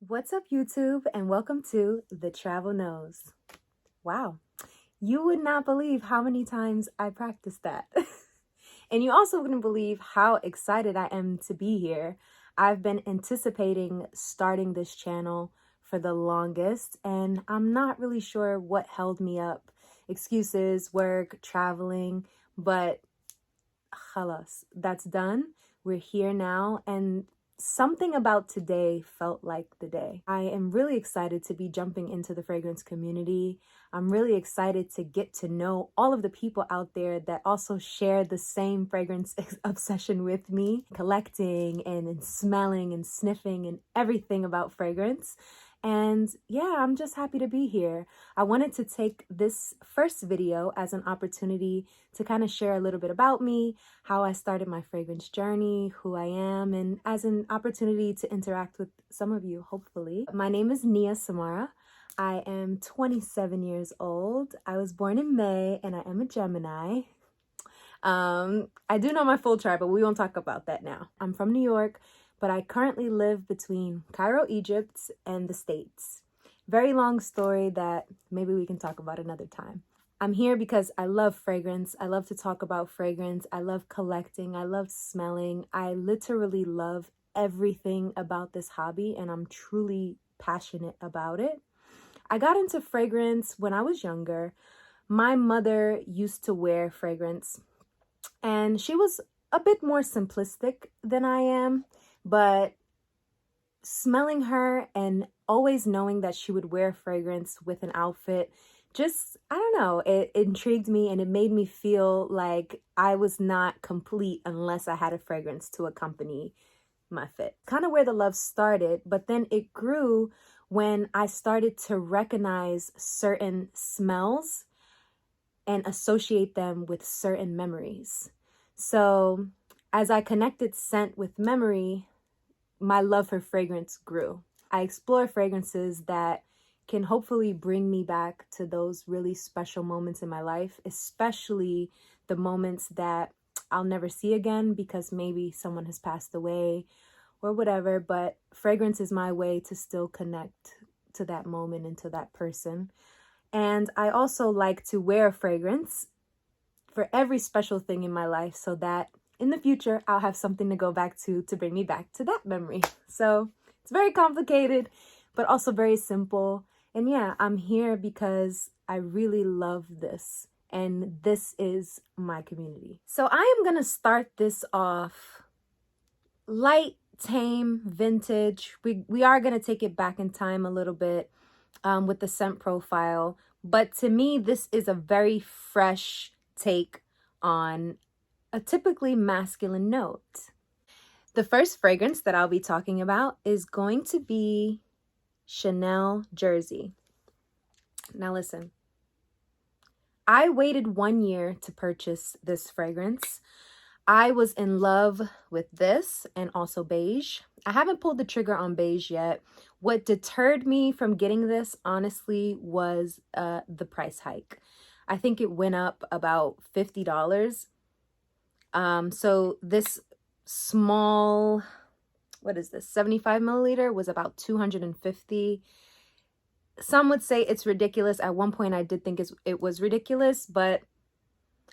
What's up, YouTube, and welcome to The Travel Nose. Wow, you would not believe how many times I practiced that. And you also wouldn't believe how excited I am to be here. I've been anticipating starting this channel for the longest, and I'm not really sure what held me up. Excuses, work, traveling, but khalas, that's done. We're here now, and something about today felt like the day. I am really excited to be jumping into the fragrance community. I'm really excited to get to know all of the people out there that also share the same fragrance obsession with me, collecting and smelling and sniffing and everything about fragrance. And yeah, I'm just happy to be here. I wanted to take this first video as an opportunity to kind of share a little bit about me, how I started my fragrance journey, who I am, and as an opportunity to interact with some of you, hopefully. My name is Nia Samara. I am 27 years old. I was born in May and I am a Gemini. I do know my full chart, but we won't talk about that now. I'm from New York, but I currently live between Cairo, Egypt, and the States. Very long story that maybe we can talk about another time. I'm here because I love fragrance. I love to talk about fragrance. I love collecting. I love smelling. I literally love everything about this hobby, and I'm truly passionate about it. I got into fragrance when I was younger. My mother used to wear fragrance, and she was a bit more simplistic than I am, but smelling her and always knowing that she would wear fragrance with an outfit, just, I don't know, it intrigued me, and it made me feel like I was not complete unless I had a fragrance to accompany my fit. Kind of where the love started, but then it grew when I started to recognize certain smells and associate them with certain memories. So as I connected scent with memory, my love for fragrance grew. I explore fragrances that can hopefully bring me back to those really special moments in my life, especially the moments that I'll never see again because maybe someone has passed away or whatever, but fragrance is my way to still connect to that moment and to that person. And I also like to wear a fragrance for every special thing in my life so that in the future, I'll have something to go back to bring me back to that memory. So it's very complicated, but also very simple. And yeah, I'm here because I really love this. And this is my community. So I am going to start this off light, tame, vintage. We are going to take it back in time a little bit with the scent profile. But to me, this is a very fresh take on a typically masculine note. The first fragrance that I'll be talking about is going to be Chanel Jersey. Now listen, I waited 1 year to purchase this fragrance. I was in love with this and also beige. I haven't pulled the trigger on beige yet. What deterred me from getting this, honestly, was the price hike. I think it went up about $50. So this small, what is this, 75 milliliter was about $250. Some would say it's ridiculous. At one point I did think it was ridiculous, but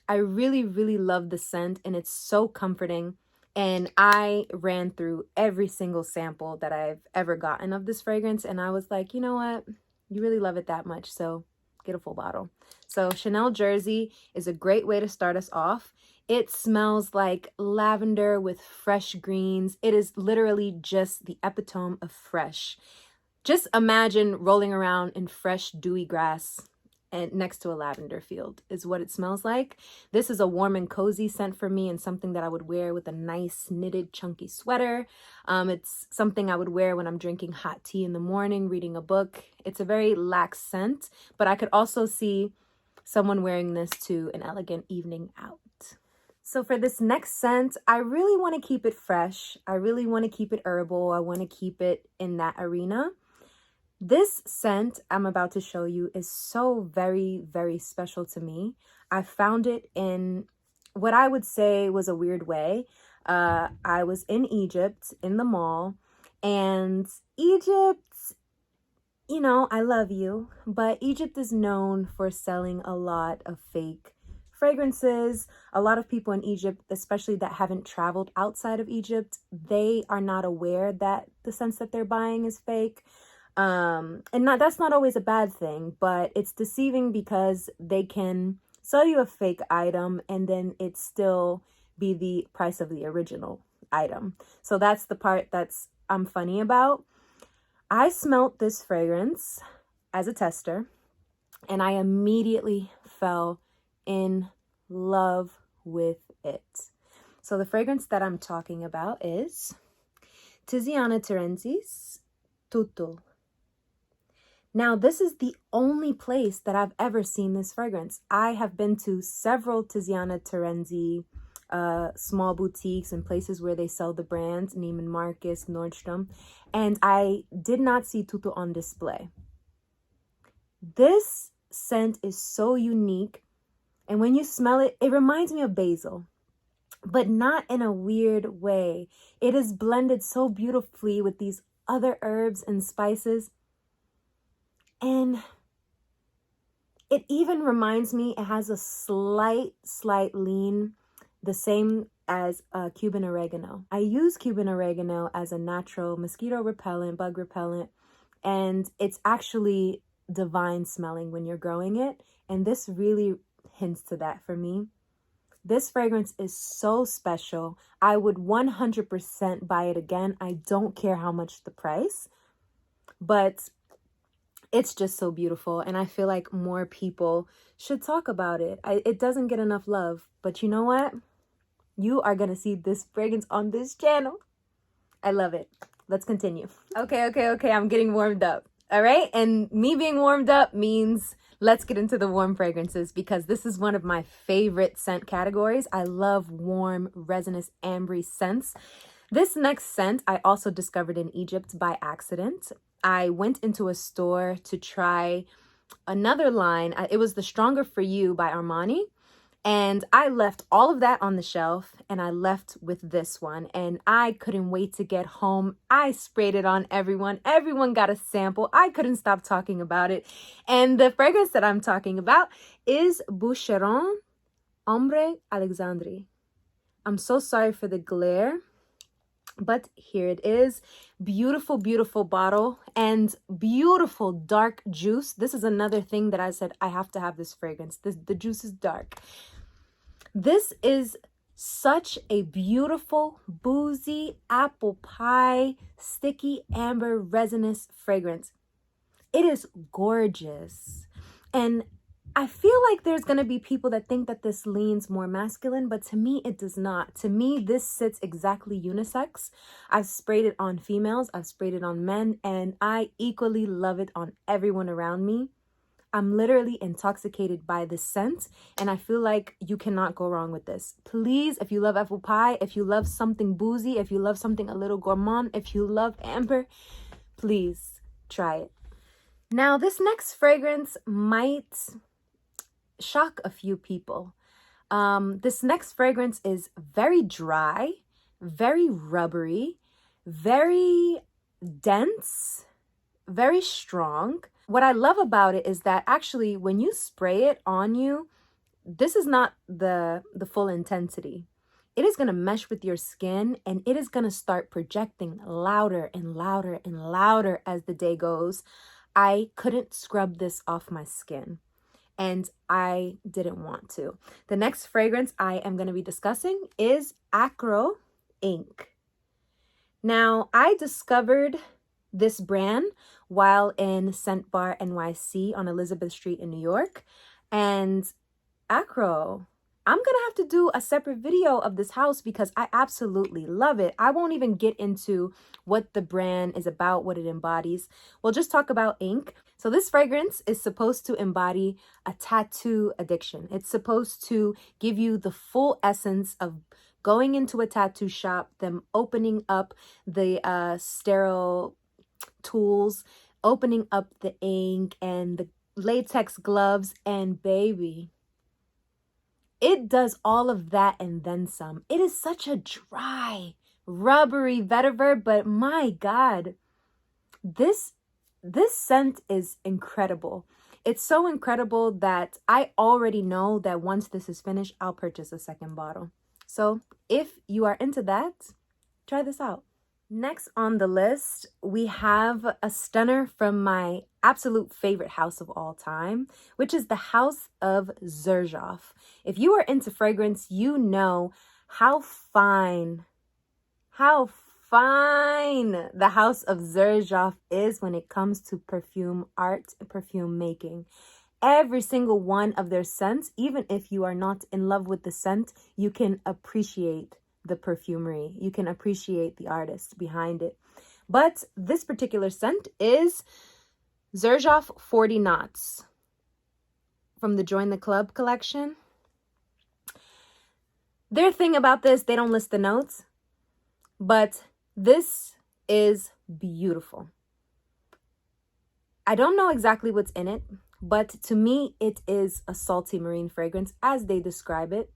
I really, really love the scent and it's so comforting. And I ran through every single sample that I've ever gotten of this fragrance. And I was like, you know what? You really love it that much. So get a full bottle. So Chanel Jersey is a great way to start us off. It smells like lavender with fresh greens. It is literally just the epitome of fresh. Just imagine rolling around in fresh, dewy grass and next to a lavender field is what it smells like. This is a warm and cozy scent for me and something that I would wear with a nice knitted chunky sweater. It's something I would wear when I'm drinking hot tea in the morning, reading a book. It's a very lax scent, but I could also see someone wearing this to an elegant evening out. So for this next scent, I really want to keep it fresh. I really want to keep it herbal. I want to keep it in that arena. This scent I'm about to show you is so very, very special to me. I found it in what I would say was a weird way. I was in Egypt in the mall And Egypt, you know, I love you, but Egypt is known for selling a lot of fake fragrances. A lot of people in Egypt, especially that haven't traveled outside of Egypt, they are not aware that the scents that they're buying is fake. That's not always a bad thing, but it's deceiving because they can sell you a fake item and then it still be the price of the original item. So that's the part that's I'm funny about. I smelt this fragrance as a tester and I immediately fell in love with it. So the fragrance that I'm talking about is Tiziana Terenzi's Tuttle. Now, this is the only place that I've ever seen this fragrance. I have been to several Tiziana Terenzi small boutiques and places where they sell the brands, Neiman Marcus, Nordstrom, and I did not see Tuttle on display. This scent is so unique, and when you smell it, it reminds me of basil, but not in a weird way. It is blended so beautifully with these other herbs and spices. And it even reminds me, it has a slight lean, the same as Cuban oregano. I use Cuban oregano as a natural mosquito repellent, bug repellent, and it's actually divine smelling when you're growing it. And this really hints to that for me. This fragrance is so special. I would 100% buy it again. I don't care how much the price, but it's just so beautiful, and I feel like more people should talk about it. It doesn't get enough love, but you know what? You are going to see this fragrance on this channel. I love it. Let's continue. Okay. I'm getting warmed up. All right? And me being warmed up means let's get into the warm fragrances because this is one of my favorite scent categories. I love warm, resinous, ambre scents. This next scent I also discovered in Egypt by accident. I went into a store to try another line. It was the Stronger For You by Armani. And I left all of that on the shelf and I left with this one. And I couldn't wait to get home. I sprayed it on everyone. Everyone got a sample. I couldn't stop talking about it. And the fragrance that I'm talking about is Boucheron Ambre Alexandrie. I'm so sorry for the glare, but here it is. Beautiful, beautiful bottle and beautiful dark juice. This is another thing that I said, I have to have this fragrance. The juice is dark. This is such a beautiful, boozy, apple pie, sticky, amber, resinous fragrance. It is gorgeous. And I feel like there's going to be people that think that this leans more masculine, but to me, it does not. To me, this sits exactly unisex. I've sprayed it on females, I've sprayed it on men, and I equally love it on everyone around me. I'm literally intoxicated by this scent, and I feel like you cannot go wrong with this. Please, if you love apple pie, if you love something boozy, if you love something a little gourmand, if you love amber, please try it. Now, this next fragrance might shock a few people. This next fragrance is very dry, very rubbery, very dense, very strong. What I love about it is that actually when you spray it on you, this is not the full intensity. It is going to mesh with your skin and it is going to start projecting louder and louder and louder as the day goes. I couldn't scrub this off my skin and I didn't want to. The next fragrance I am going to be discussing is Akro Ink. Now, I discovered this brand while in Scent Bar NYC on Elizabeth Street in New York. And Akro, I'm gonna have to do a separate video of this house because I absolutely love it. I won't even get into what the brand is about, what it embodies. We'll just talk about ink. So this fragrance is supposed to embody a tattoo addiction. It's supposed to give you the full essence of going into a tattoo shop, them opening up the sterile tools, opening up the ink and the latex gloves, and baby, it does all of that and then some. It is such a dry, rubbery vetiver, but my God, this scent is incredible. It's so incredible that I already know that once this is finished, I'll purchase a second bottle. So if you are into that, try this out. Next on the list, we have a stunner from my absolute favorite house of all time, which is the House of Xerjoff. If you are into fragrance, you know how fine the House of Xerjoff is when it comes to perfume art and perfume making. Every single one of their scents, even if you are not in love with the scent, you can appreciate the perfumery. You can appreciate the artist behind it. But this particular scent is Xerjoff 40 Knots from the Join the Club collection. Their thing about this, they don't list the notes, but this is beautiful. I don't know exactly what's in it, but to me, it is a salty marine fragrance as they describe it.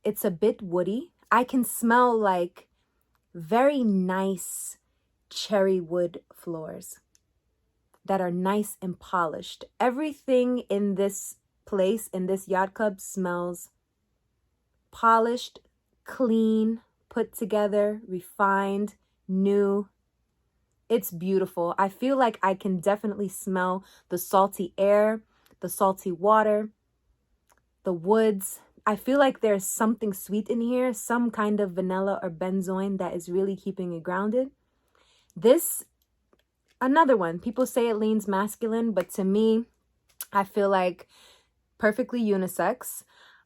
It's a bit woody. I can smell like very nice cherry wood floors that are nice and polished. Everything in this place, in this yacht club, smells polished, clean, put together, refined, new. It's beautiful. I feel like I can definitely smell the salty air, the salty water, the woods. I feel like there's something sweet in here, some kind of vanilla or benzoin that is really keeping it grounded. This, another one. People say it leans masculine, but to me, I feel like perfectly unisex.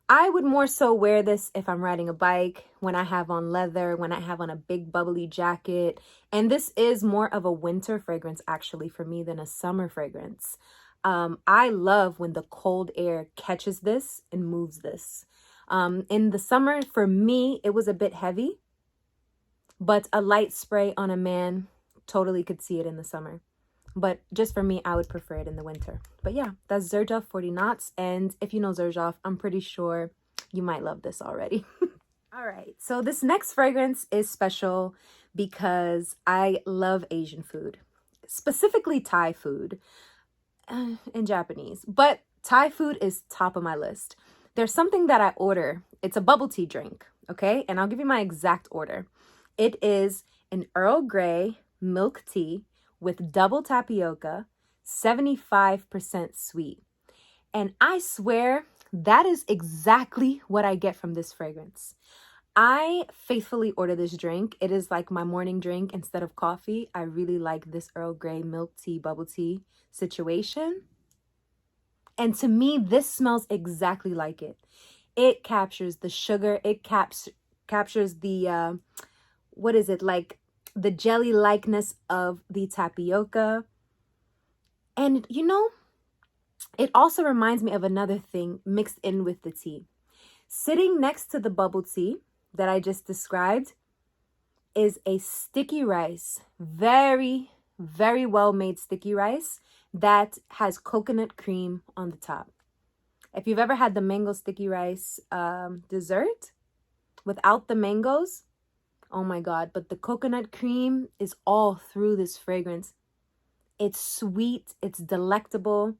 I would more so wear this if I'm riding a bike, when I have on leather, when I have on a big bubbly jacket. And this is more of a winter fragrance actually for me than a summer fragrance. I love when the cold air catches this and moves this. In the summer, for me, it was a bit heavy, but a light spray on a man, totally could see it in the summer. But just for me, I would prefer it in the winter. But yeah, that's Xerjoff 40 Knots. And if you know Xerjoff, I'm pretty sure you might love this already. All right, so this next fragrance is special because I love Asian food, specifically Thai food and Japanese. But Thai food is top of my list. There's something that I order. It's a bubble tea drink, okay? And I'll give you my exact order. It is an Earl Grey milk tea with double tapioca, 75% sweet. And I swear that is exactly what I get from this fragrance. I faithfully order this drink. It is like my morning drink instead of coffee. I really like this Earl Grey milk tea, bubble tea situation. And to me, this smells exactly like it. It captures the sugar. It captures the, what is it, like the jelly likeness of the tapioca. And you know, it also reminds me of another thing mixed in with the tea. Sitting next to the bubble tea that I just described is a sticky rice, very, very well made sticky rice that has coconut cream on the top. If you've ever had the mango sticky rice dessert without the mangoes, oh my God, but the coconut cream is all through this fragrance. It's sweet, it's delectable.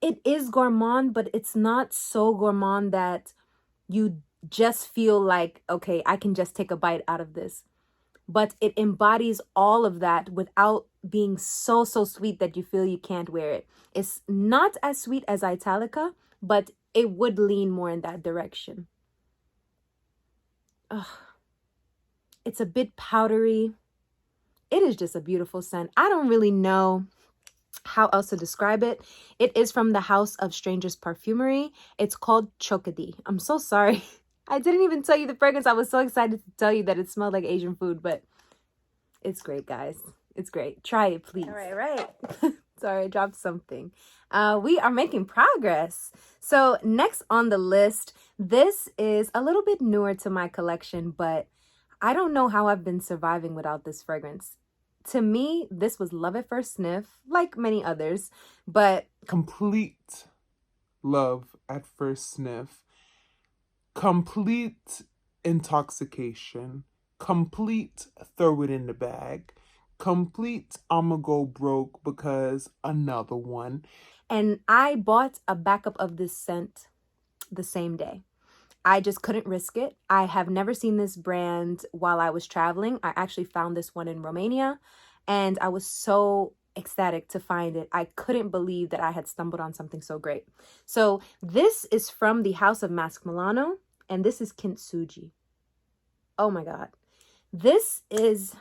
It is gourmand, but it's not so gourmand that you just feel like, okay, I can just take a bite out of this. But it embodies all of that without being so sweet that you feel you can't wear it. It's not as sweet as Italica, but it would lean more in that direction. Ugh. It's a bit powdery. It is just a beautiful scent. I don't really know how else to describe it. It is from the House of Strangers Parfumerie. It's called Chokedee. I'm so sorry. I didn't even tell you the fragrance. I was so excited to tell you that it smelled like Asian food, but it's great, guys. It's great. Try it, please. All right. Sorry, I dropped something. We are making progress. So next on the list, this is a little bit newer to my collection, but I don't know how I've been surviving without this fragrance. To me, this was love at first sniff, like many others, but complete love at first sniff, complete intoxication, complete throw it in the bag, complete I'ma go broke because another one. And I bought a backup of this scent the same day. I just couldn't risk it. I have never seen this brand while I was traveling. I actually found this one in Romania, and I was so ecstatic to find it. I couldn't believe that I had stumbled on something so great. So this is from the House of Masque Milano, and this is Kintsugi. Oh my God. This is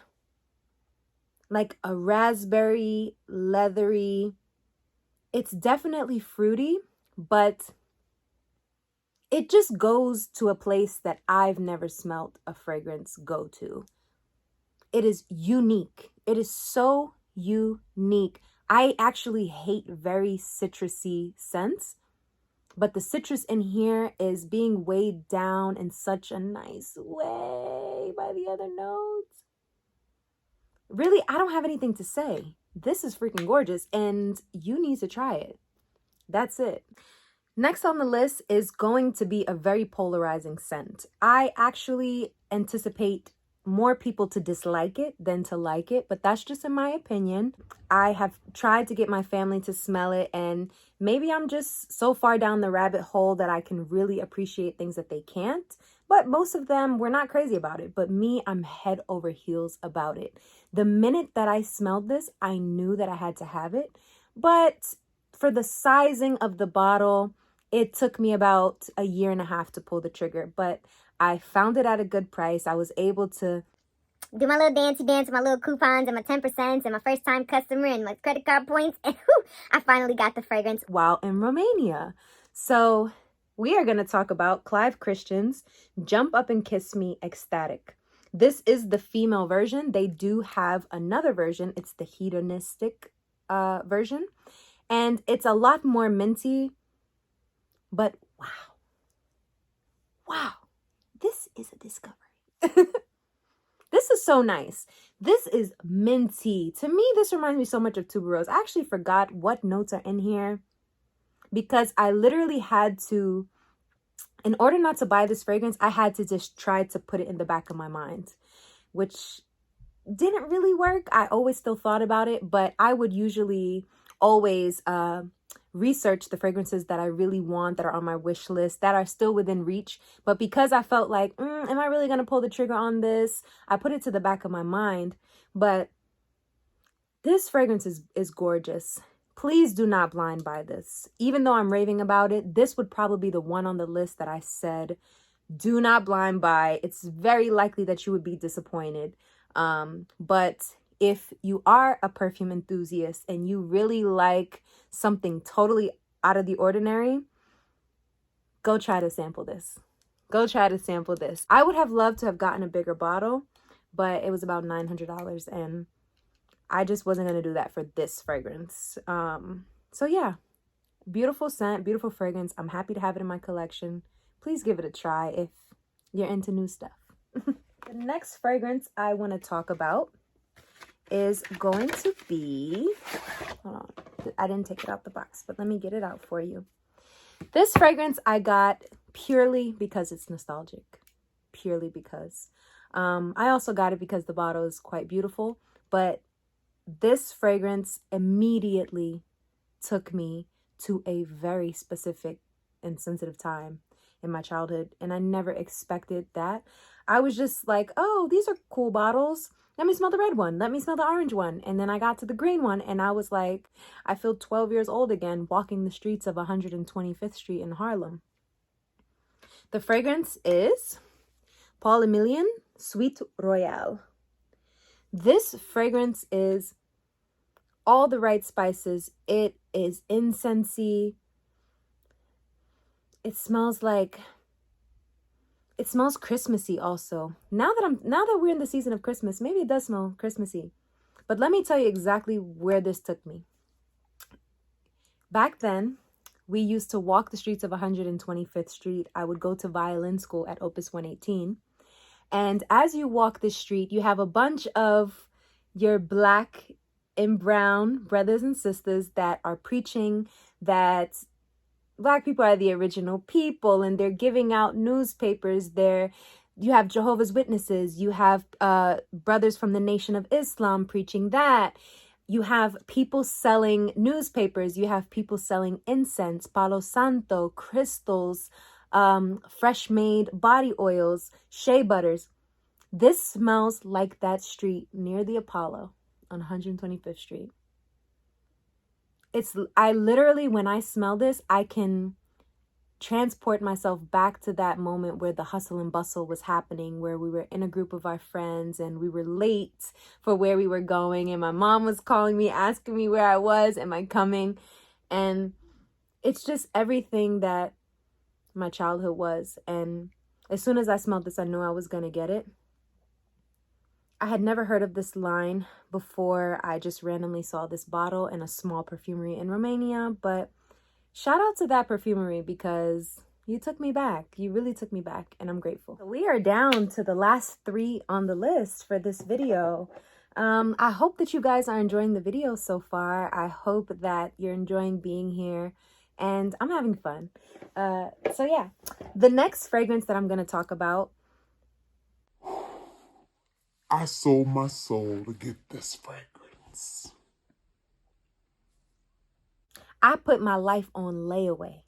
like a raspberry, leathery. It's definitely fruity, but it just goes to a place that I've never smelt a fragrance go to. It is unique. It is so unique. I actually hate very citrusy scents, but the citrus in here is being weighed down in such a nice way by the other notes. Really, I don't have anything to say. This is freaking gorgeous, and you need to try it. That's it. Next on the list is going to be a very polarizing scent. I actually anticipate more people to dislike it than to like it, but that's just in my opinion. I have tried to get my family to smell it, and maybe I'm just so far down the rabbit hole that I can really appreciate things that they can't. But most of them were not crazy about it. But me, I'm head over heels about it. The minute that I smelled this, I knew that I had to have it. But for the sizing of the bottle, it took me about a year and a half to pull the trigger, but I found it at a good price. I was able to do my little dancey dance with my little coupons and my 10% and my first time customer and my credit card points. And whew, I finally got the fragrance while in Romania. So we are going to talk about Clive Christian's Jump Up and Kiss Me Ecstatic. This is the female version. They do have another version. It's the hedonistic version. And it's a lot more minty. But wow, this is a discovery. This is so nice. This is minty. To me, this reminds me so much of tuberose. I actually forgot what notes are in here because I literally had to, in order not to buy this fragrance, I had to just try to put it in the back of my mind, which didn't really work. I always still thought about it, but I would usually always research the fragrances that I really want, that are on my wish list, that are still within reach. But because I felt like, am I really going to pull the trigger on this? I put it to the back of my mind. But this fragrance is gorgeous. Please do not blind buy this. Even though I'm raving about it, this would probably be the one on the list that I said, do not blind buy. It's very likely that you would be disappointed. But if you are a perfume enthusiast and you really like something totally out of the ordinary, go try to sample this. Go try to sample this. I would have loved to have gotten a bigger bottle, but it was about $900 and I just wasn't going to do that for this fragrance. So yeah, beautiful scent, beautiful fragrance. I'm happy to have it in my collection. Please give it a try if you're into new stuff. The next fragrance I want to talk about is going to be, hold on, I didn't take it out the box, but let me get it out for you. This fragrance I got purely because it's nostalgic, purely because. I also got it because the bottle is quite beautiful, but this fragrance immediately took me to a very specific and sensitive time in my childhood, and I never expected that. I was just like, oh, these are cool bottles. Let me smell the red one. Let me smell the orange one. And then I got to the green one and I was like, I feel 12 years old again walking the streets of 125th Street in Harlem. The fragrance is Paul Emilien Sweet Royale. This fragrance is all the right spices. It is incensey. It smells Christmassy also. Now that we're in the season of Christmas, maybe it does smell Christmassy. But let me tell you exactly where this took me. Back then, we used to walk the streets of 125th Street. I would go to violin school at Opus 118. And as you walk the street, you have a bunch of your black and brown brothers and sisters that are preaching that Black people are the original people, and they're giving out newspapers. They're You have Jehovah's Witnesses. You have brothers from the Nation of Islam preaching that. You have people selling newspapers. You have people selling incense, Palo Santo, crystals, fresh made body oils, shea butters. This smells like that street near the Apollo on 125th Street. I literally, when I smell this, I can transport myself back to that moment where the hustle and bustle was happening, where we were in a group of our friends and we were late for where we were going, and my mom was calling me, asking me where I was, am I coming? And it's just everything that my childhood was. And as soon as I smelled this, I knew I was gonna get it. I had never heard of this line before. I just randomly saw this bottle in a small perfumery in Romania, but shout out to that perfumery because you took me back. You really took me back, and I'm grateful. We are down to the last 3 on the list for this video. I hope that you guys are enjoying the video so far. I hope that you're enjoying being here, and I'm having fun. So yeah, the next fragrance that I'm going to talk about, I sold my soul to get this fragrance. I put my life on layaway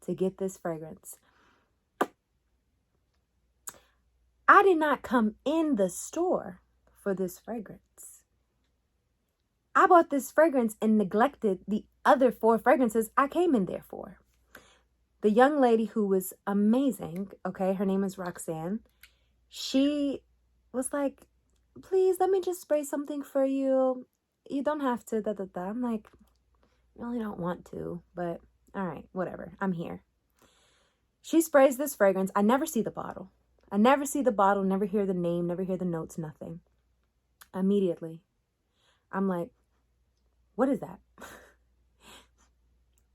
to get this fragrance. I did not come in the store for this fragrance. I bought this fragrance and neglected the other 4 fragrances I came in there for. The young lady who was amazing, okay, her name is Roxanne. She was like, please let me just spray something for you. You don't have to, da da da. I'm like, I really don't want to, but all right, whatever. I'm here. She sprays this fragrance. I never see the bottle. Never hear the name, never hear the notes, nothing. Immediately, I'm like, what is that?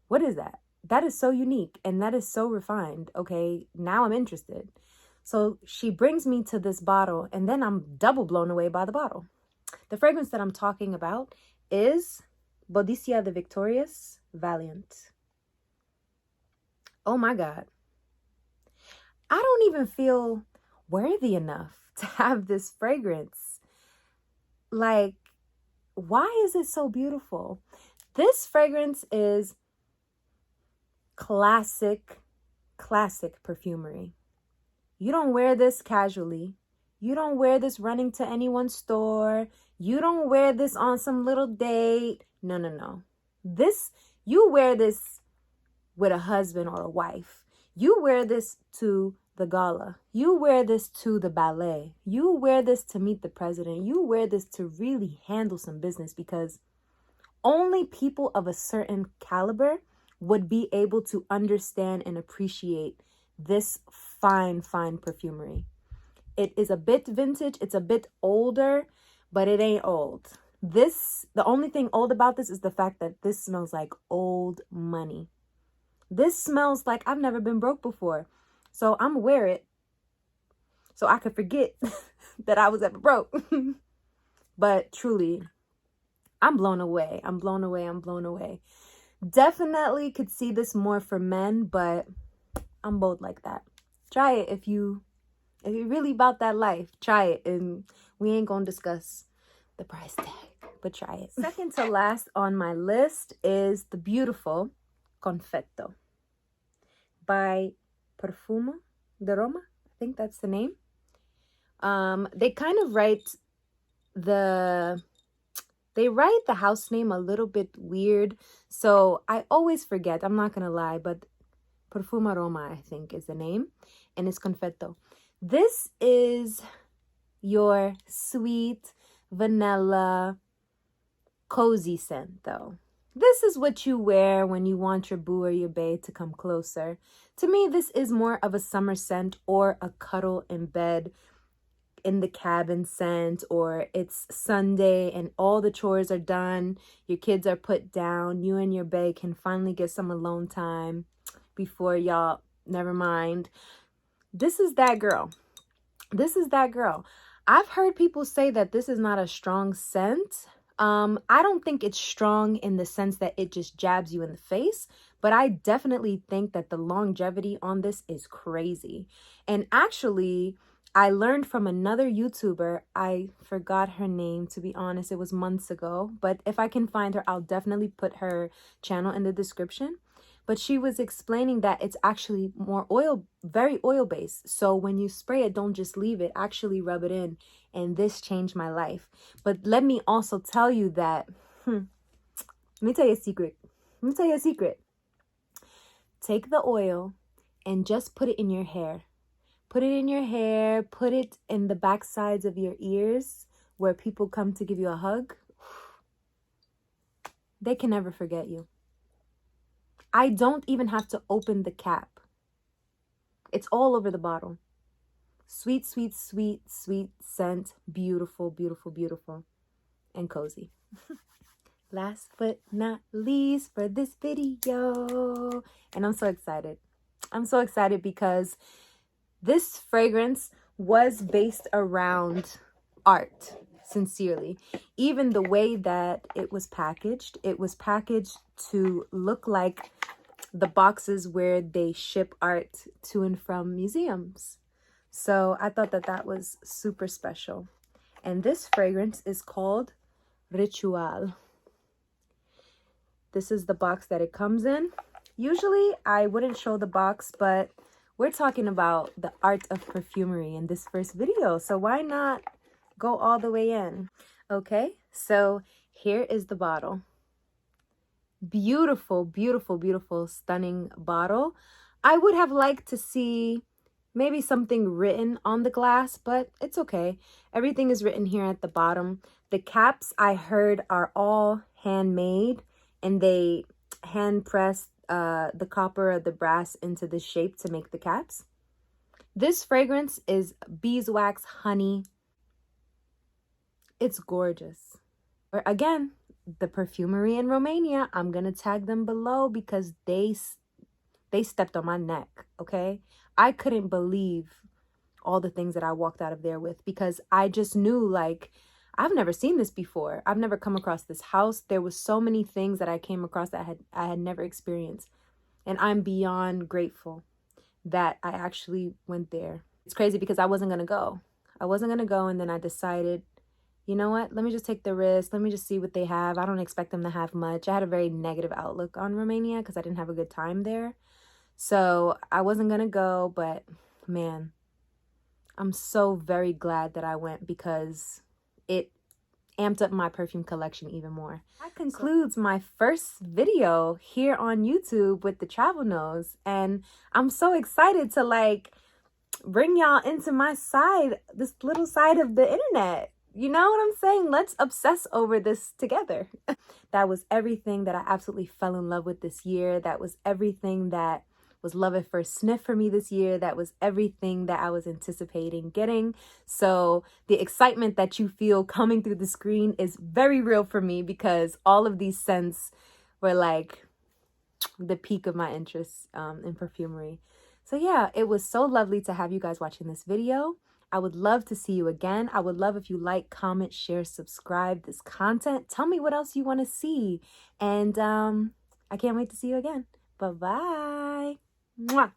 What is that? That is so unique and that is so refined. Okay, now I'm interested. So she brings me to this bottle, and then I'm double blown away by the bottle. The fragrance that I'm talking about is Boadicea the Victorious Valiant. Oh my God. I don't even feel worthy enough to have this fragrance. Like, why is it so beautiful? This fragrance is classic perfumery. You don't wear this casually. You don't wear this running to anyone's store. You don't wear this on some little date. No. You wear this with a husband or a wife. You wear this to the gala. You wear this to the ballet. You wear this to meet the president. You wear this to really handle some business, because only people of a certain caliber would be able to understand and appreciate this fine perfumery. It is a bit vintage. It's a bit older, but it ain't old. The only thing old about this is the fact that this smells like old money. This smells like I've never been broke before. So I'm gonna wear it so I could forget that I was ever broke. But truly, I'm blown away. I'm blown away. Definitely could see this more for men, but I'm bold like that. Try it if you're really about that life. Try it, and we ain't gonna discuss the price tag, but try it. Second to last on my list is the beautiful Confetto by Profumum de Roma. I think that's the name. They kind of write the house name a little bit weird, so I always forget. I'm not gonna lie, but Profuma Roma, I think, is the name, and it's Confetto. This is your sweet vanilla cozy scent, though. This is what you wear when you want your boo or your bae to come closer. To me, this is more of a summer scent, or a cuddle in bed in the cabin scent, or it's Sunday and all the chores are done, your kids are put down, you and your bae can finally get some alone time before y'all, never mind. This is that girl. I've heard people say that this is not a strong scent. I don't think it's strong in the sense that it just jabs you in the face, But I definitely think that the longevity on this is crazy. And actually, I learned from another YouTuber. I forgot her name, to be honest. It was months ago. But if I can find her, I'll definitely put her channel in the description. But she was explaining that it's actually more oil, very oil-based. So when you spray it, don't just leave it. Actually rub it in. And this changed my life. But let me also tell you that... let me tell you a secret. Let me tell you a secret. Take the oil and just put it in your hair. Put it in your hair. Put it in the back sides of your ears where people come to give you a hug. They can never forget you. I don't even have to open the cap. It's all over the bottle. Sweet, sweet, sweet, sweet scent. Beautiful, beautiful, beautiful. And cozy. Last but not least for this video. And I'm so excited. I'm so excited because this fragrance was based around art, sincerely. Even the way that it was packaged to look like the boxes where they ship art to and from museums. So I thought that that was super special. And this fragrance is called Rituale. This is the box that it comes in. Usually I wouldn't show the box, but we're talking about the art of perfumery in this first video. So why not go all the way in? Okay, so here is the bottle. Beautiful, beautiful, beautiful, stunning bottle. I would have liked to see maybe something written on the glass, but it's okay. Everything is written here at the bottom. The caps, I heard, are all handmade, and they hand pressed the copper or the brass into the shape to make the caps. This fragrance is beeswax honey. It's gorgeous. Again, the Parfumerie in Romania, I'm gonna tag them below because they stepped on my neck, okay? I couldn't believe all the things that I walked out of there with, because I just knew, like, I've never seen this before. I've never come across this house. There was so many things that I came across that I had never experienced. And I'm beyond grateful that I actually went there. It's crazy because I wasn't going to go. And then I decided, you know what? Let me just take the risk. Let me just see what they have. I don't expect them to have much. I had a very negative outlook on Romania because I didn't have a good time there. So I wasn't going to go, but man, I'm so very glad that I went because it amped up my perfume collection even more. That concludes my first video here on YouTube with the Travel Nose. And I'm so excited to like bring y'all into my side, this little side of the internet. You know what I'm saying? Let's obsess over this together. That was everything that I absolutely fell in love with this year. That was everything that was love at first sniff for me this year. That was everything that I was anticipating getting. So the excitement that you feel coming through the screen is very real for me because all of these scents were like the peak of my interest in perfumery. So yeah, it was so lovely to have you guys watching this video. I would love to see you again. I would love if you like, comment, share, subscribe this content. Tell me what else you want to see. And I can't wait to see you again. Bye-bye. Mwah.